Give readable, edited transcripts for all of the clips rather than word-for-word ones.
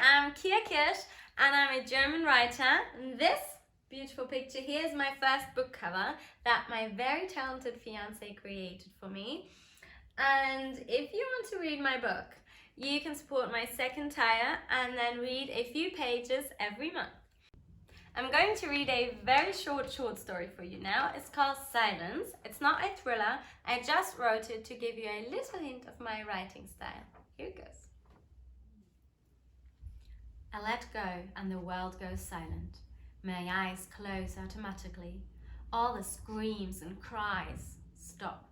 I'm Kia Kirsch and I'm a German writer. This beautiful picture here is my first book cover that my very talented fiance created for me. And if you want to read my book, you can support my second tier and then read a few pages every month. I'm going to read a very short story for you now. It's called Silence. It's not a thriller. I just wrote it to give you a little hint of my writing style. Here it goes. I let go and the world goes silent. My eyes close automatically. All the screams and cries stop.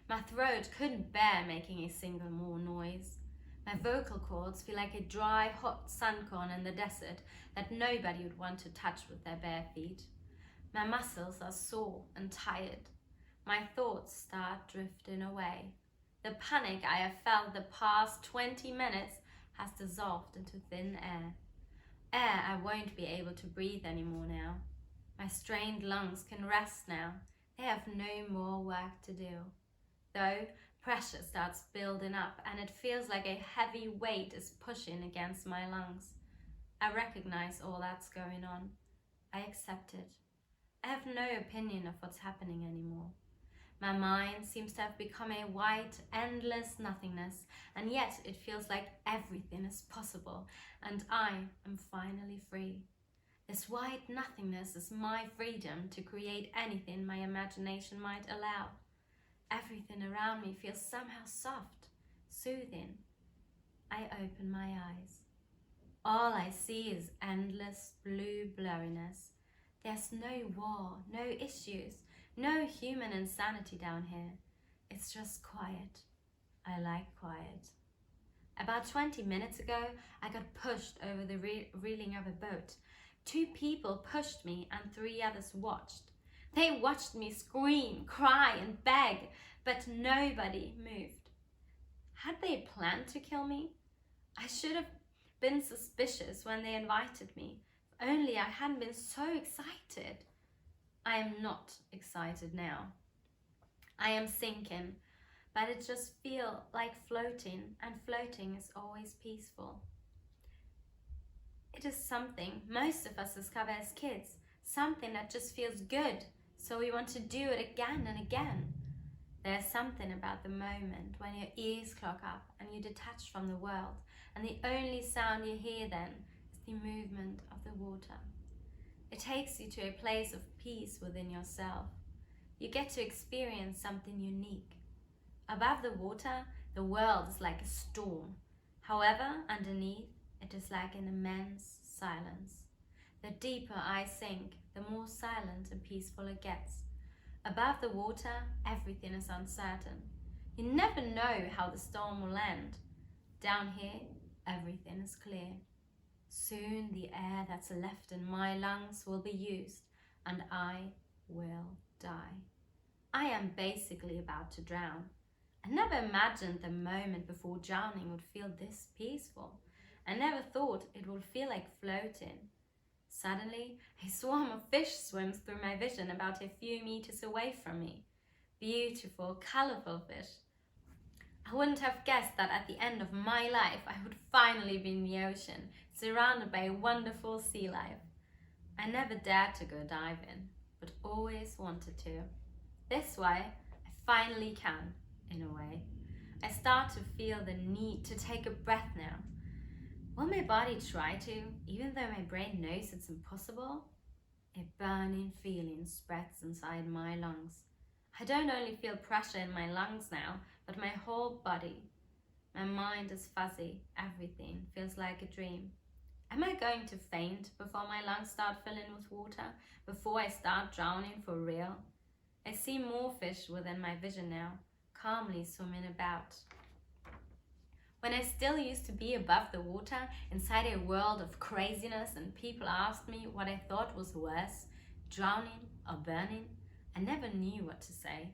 My throat couldn't bear making a single more noise. My vocal cords feel like a dry, hot sun-corn in the desert that nobody would want to touch with their bare feet. My muscles are sore and tired. My thoughts start drifting away. The panic I have felt the past 20 minutes has dissolved into thin air. Air I won't be able to breathe anymore now. My strained lungs can rest now. They have no more work to do. Though, pressure starts building up and it feels like a heavy weight is pushing against my lungs. I recognize all that's going on. I accept it. I have no opinion of what's happening anymore. My mind seems to have become a white, endless nothingness, and yet it feels like everything is possible, and I am finally free. This white nothingness is my freedom to create anything my imagination might allow. Everything around me feels somehow soft, soothing. I open my eyes. All I see is endless blue blurriness. There's no war, no issues, no human insanity down here. It's just quiet. I like quiet. About 20 minutes ago, I got pushed over the railing of a boat. 2 people pushed me and 3 others watched. They watched me scream, cry and beg, but nobody moved. Had they planned to kill me? I should have been suspicious when they invited me. If only I hadn't been so excited. I am not excited now. I am sinking, but it just feels like floating, and floating is always peaceful. It is something most of us discover as kids, something that just feels good, so we want to do it again and again. There's something about the moment when your ears clog up and you detach from the world, and the only sound you hear then is the movement of the water. It takes you to a place of peace within yourself. You get to experience something unique. Above the water, the world is like a storm. However, underneath, it is like an immense silence. The deeper I sink, the more silent and peaceful it gets. Above the water, everything is uncertain. You never know how the storm will end. Down here, everything is clear. Soon the air that's left in my lungs will be used, and I will die. I am basically about to drown. I never imagined the moment before drowning would feel this peaceful. I never thought it would feel like floating. Suddenly, a swarm of fish swims through my vision about a few meters away from me. Beautiful, colorful fish. I wouldn't have guessed that at the end of my life, I would finally be in the ocean, surrounded by wonderful sea life. I never dared to go diving, but always wanted to. This way, I finally can, in a way. I start to feel the need to take a breath now. Will my body try to, even though my brain knows it's impossible? A burning feeling spreads inside my lungs. I don't only feel pressure in my lungs now, but my whole body. My mind is fuzzy. Everything feels like a dream. Am I going to faint before my lungs start filling with water? Before I start drowning for real? I see more fish within my vision now, calmly swimming about. When I still used to be above the water, inside a world of craziness, and people asked me what I thought was worse, drowning or burning, I never knew what to say.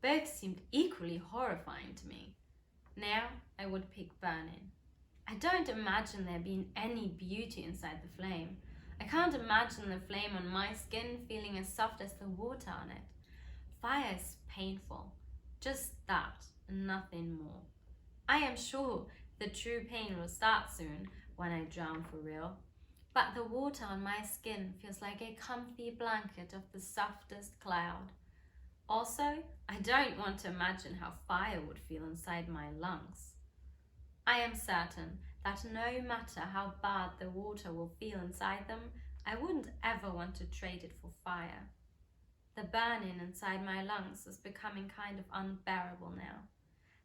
Both seemed equally horrifying to me. Now I would pick burning. I don't imagine there being any beauty inside the flame. I can't imagine the flame on my skin feeling as soft as the water on it. Fire is painful, just that and nothing more. I am sure the true pain will start soon, when I drown for real. But the water on my skin feels like a comfy blanket of the softest cloud. Also, I don't want to imagine how fire would feel inside my lungs. I am certain that no matter how bad the water will feel inside them, I wouldn't ever want to trade it for fire. The burning inside my lungs is becoming kind of unbearable now.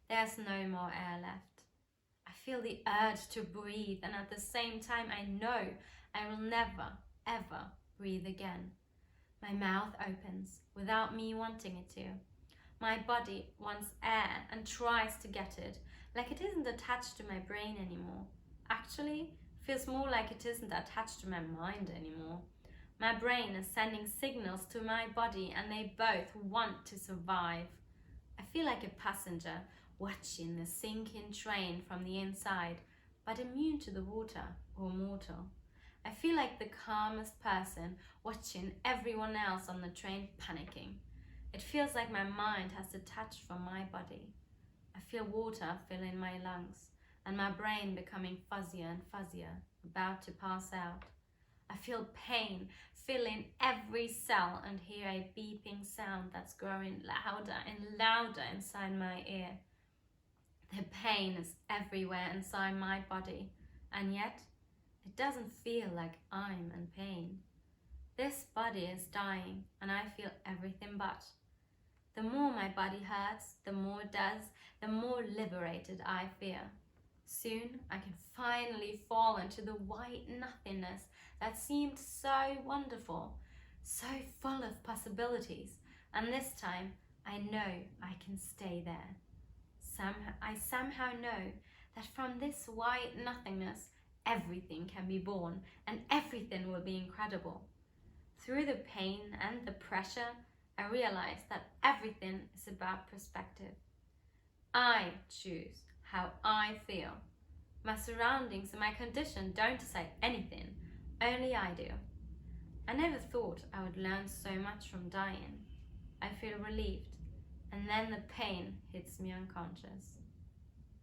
There's no more air left. I feel the urge to breathe, and at the same time I know I will never, ever breathe again. My mouth opens without me wanting it to. My body wants air and tries to get it, like it isn't attached to my brain anymore. Actually, feels more like it isn't attached to my mind anymore. My brain is sending signals to my body and they both want to survive. I feel like a passenger watching the sinking train from the inside, but immune to the water or mortal. I feel like the calmest person watching everyone else on the train panicking. It feels like my mind has detached from my body. I feel water filling my lungs and my brain becoming fuzzier and fuzzier, about to pass out. I feel pain filling every cell and hear a beeping sound that's growing louder and louder inside my ear. The pain is everywhere inside my body, and yet it doesn't feel like I'm in pain. This body is dying, and I feel everything but. The more my body hurts, the more it does, the more liberated I feel. Soon I can finally fall into the white nothingness that seemed so wonderful, so full of possibilities, and this time I know I can stay there. I somehow know that from this white nothingness everything can be born and everything will be incredible. Through the pain and the pressure, I realize that everything is about perspective. I choose how I feel. My surroundings and my condition don't decide anything, only I do. I never thought I would learn so much from dying. I feel relieved, and then the pain hits me unconscious.